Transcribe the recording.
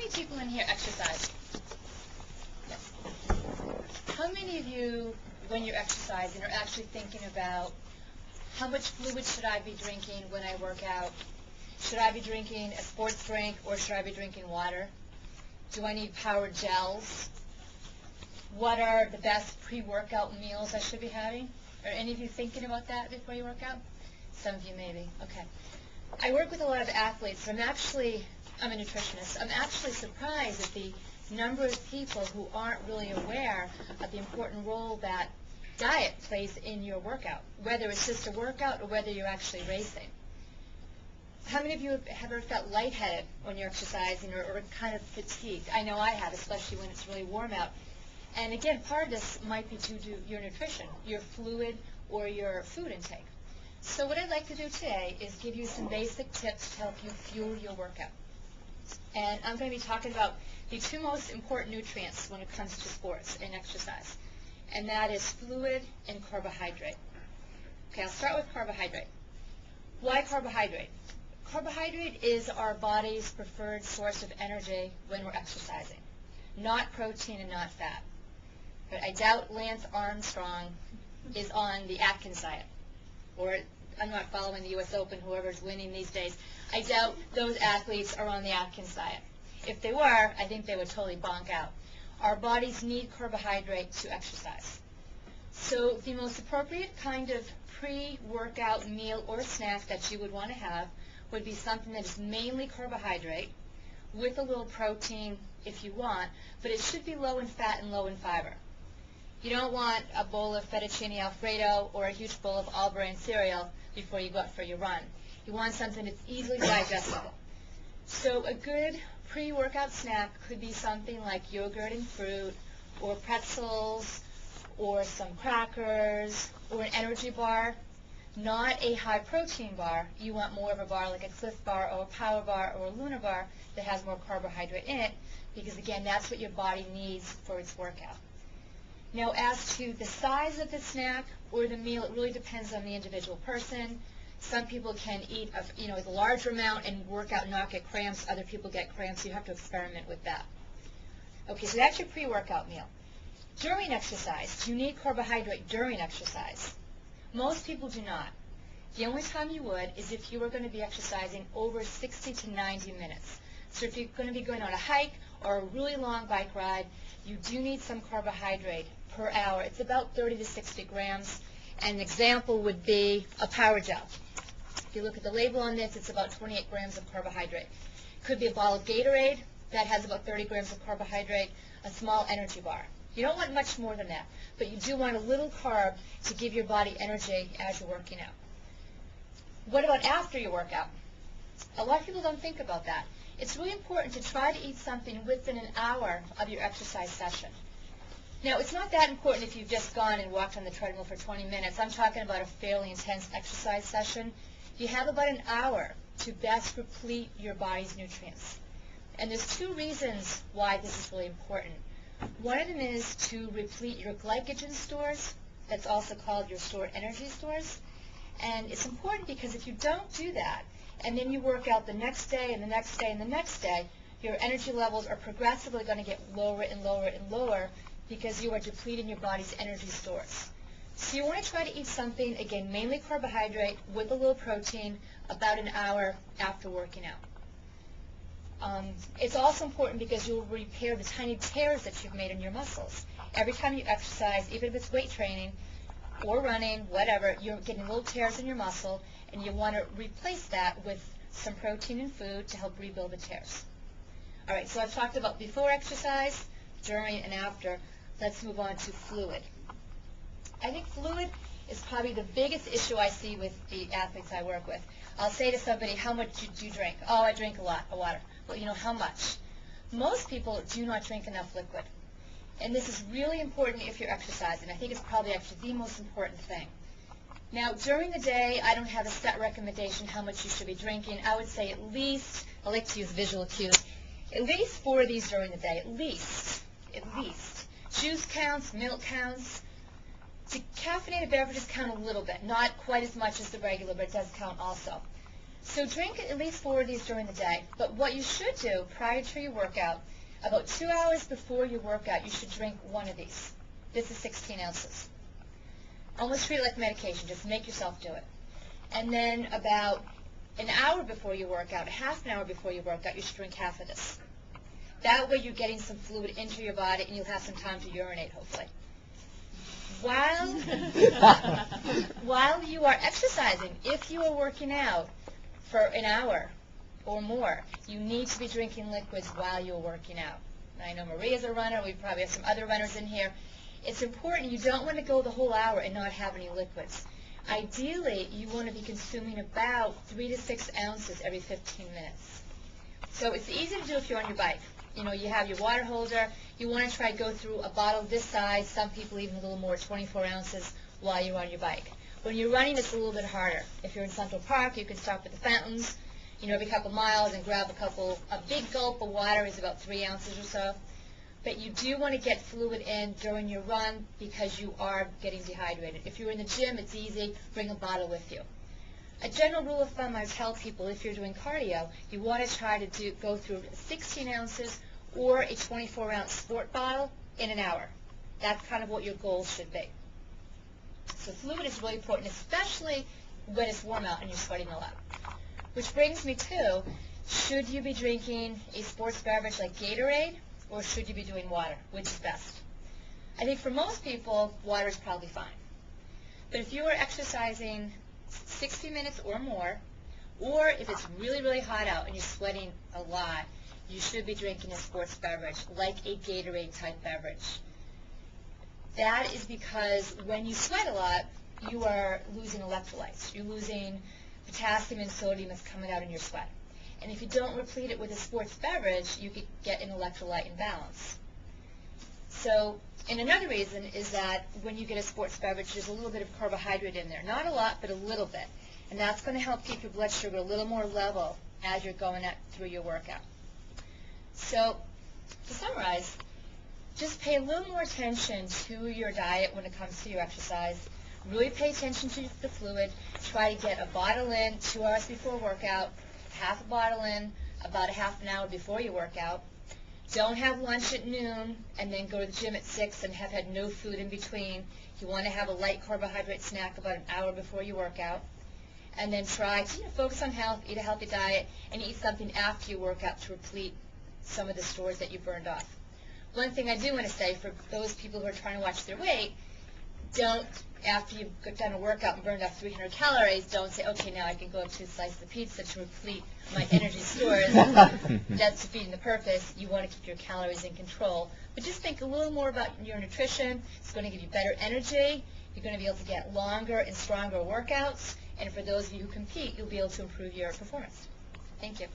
many people in here exercise? Yes. How many of you, when you're exercising, are actually thinking about how much fluid should I be drinking when I work out? Should I be drinking a sports drink or should I be drinking water? Do I need power gels? What are the best pre-workout meals I should be having? Are any of you thinking about that before you work out? Some of you maybe. Okay. I work with a lot of athletes. I'm a nutritionist. I'm actually surprised at the number of people who aren't really aware of the important role that diet plays in your workout, whether it's just a workout or whether you're actually racing. How many of you have ever felt lightheaded when you're exercising or kind of fatigued? I know I have, especially when it's really warm out. And again, part of this might be due to your nutrition, your fluid or your food intake. So what I'd like to do today is give you some basic tips to help you fuel your workout. And I'm going to be talking about the two most important nutrients when it comes to sports and exercise. And that is fluid and carbohydrate. Okay, I'll start with carbohydrate. Why carbohydrate? Carbohydrate is our body's preferred source of energy when we're exercising, not protein and not fat. But I doubt Lance Armstrong is on the Atkins diet, or I'm not following the U.S. Open, whoever's winning these days. I doubt those athletes are on the Atkins diet. If they were, I think they would totally bonk out. Our bodies need carbohydrate to exercise. So the most appropriate kind of pre-workout meal or snack that you would want to have would be something that is mainly carbohydrate with a little protein if you want, but it should be low in fat and low in fiber. You don't want a bowl of fettuccine alfredo or a huge bowl of all-grain cereal before you go out for your run. You want something that's easily digestible. So a good pre-workout snack could be something like yogurt and fruit, or pretzels, or some crackers, or an energy bar. Not a high-protein bar. You want more of a bar like a Cliff Bar or a Power Bar or a Luna Bar that has more carbohydrate in it, because again, that's what your body needs for its workout. Now, as to the size of the snack or the meal, it really depends on the individual person. Some people can eat a larger amount and work out and not get cramps. Other people get cramps, so you have to experiment with that. Okay, so that's your pre-workout meal. During exercise, do you need carbohydrate during exercise? Most people do not. The only time you would is if you were going to be exercising over 60 to 90 minutes. So if you're going to be going on a hike or a really long bike ride, you do need some carbohydrate per hour. It's about 30 to 60 grams. And an example would be a power gel. If you look at the label on this, it's about 28 grams of carbohydrate. Could be a bottle of Gatorade that has about 30 grams of carbohydrate, a small energy bar. You don't want much more than that, but you do want a little carb to give your body energy as you're working out. What about after your workout? A lot of people don't think about that. It's really important to try to eat something within an hour of your exercise session. Now, it's not that important if you've just gone and walked on the treadmill for 20 minutes. I'm talking about a fairly intense exercise session. You have about an hour to best replete your body's nutrients. And there's two reasons why this is really important. One of them is to replete your glycogen stores. That's also called your stored energy stores. And it's important because if you don't do that, and then you work out the next day and the next day and the next day, your energy levels are progressively going to get lower and lower and lower because you are depleting your body's energy stores. So you want to try to eat something, again, mainly carbohydrate with a little protein about an hour after working out. It's also important because you'll repair the tiny tears that you've made in your muscles. Every time you exercise, even if it's weight training or running, whatever, you're getting little tears in your muscle, and you want to replace that with some protein and food to help rebuild the tears. All right, so I've talked about before exercise, during, and after. Let's move on to fluid. I think fluid is probably the biggest issue I see with the athletes I work with. I'll say to somebody, how much do you drink? Oh, I drink a lot of water. Well, how much? Most people do not drink enough liquid. And this is really important if you're exercising. I think it's probably actually the most important thing. Now, during the day, I don't have a set recommendation how much you should be drinking. I would say at least, I like to use visual cues, at least 4 of these during the day, at least. Juice counts, milk counts. Caffeinated beverages count a little bit, not quite as much as the regular, but it does count also. So drink at least 4 of these during the day. But what you should do prior to your workout, about 2 hours before your workout, you should drink 1 of these. This is 16 ounces. Almost treat it like medication. Just make yourself do it. And then about an hour before your workout, half an hour before your workout, you should drink half of this. That way you're getting some fluid into your body and you'll have some time to urinate, hopefully. While you are exercising, if you are working out for an hour or more, you need to be drinking liquids while you're working out. And I know Maria's a runner. We probably have some other runners in here. It's important. You don't want to go the whole hour and not have any liquids. Ideally, you want to be consuming about 3 to 6 ounces every 15 minutes. So it's easy to do if you're on your bike. You know, you have your water holder. You want to try to go through a bottle this size, some people even a little more, 24 ounces, while you're on your bike. When you're running, it's a little bit harder. If you're in Central Park, you can start with the fountains, you know, every couple miles and grab a big gulp of water is about 3 ounces or so. But you do want to get fluid in during your run because you are getting dehydrated. If you're in the gym, it's easy. Bring a bottle with you. A general rule of thumb I tell people, if you're doing cardio, you want to try to go through 16 ounces or a 24-ounce sport bottle in an hour. That's kind of what your goal should be. So fluid is really important, especially when it's warm out and you're sweating a lot. Which brings me to, should you be drinking a sports beverage like Gatorade, or should you be doing water? Which is best? I think for most people, water is probably fine. But if you are exercising 60 minutes or more, or if it's really, really hot out and you're sweating a lot, you should be drinking a sports beverage, like a Gatorade type beverage. That is because when you sweat a lot, you are losing electrolytes. You're losing potassium and sodium that's coming out in your sweat. And if you don't replete it with a sports beverage, you could get an electrolyte imbalance. So, and another reason is that when you get a sports beverage, there's a little bit of carbohydrate in there. Not a lot, but a little bit. And that's going to help keep your blood sugar a little more level as you're going through your workout. So, to summarize, just pay a little more attention to your diet when it comes to your exercise. Really pay attention to the fluid. Try to get a bottle in 2 hours before workout, half a bottle in about a half an hour before you work out. Don't have lunch at noon and then go to the gym at 6 and have had no food in between. You want to have a light carbohydrate snack about an hour before you work out. And then try to focus on health, eat a healthy diet, and eat something after you work out to replete some of the stores that you burned off. One thing I do want to say for those people who are trying to watch their weight, don't, after you've done a workout and burned off 300 calories, don't say, okay, now I can go up to a slice of pizza to replete my energy stores. That's defeating the purpose. You want to keep your calories in control. But just think a little more about your nutrition. It's going to give you better energy. You're going to be able to get longer and stronger workouts. And for those of you who compete, you'll be able to improve your performance. Thank you.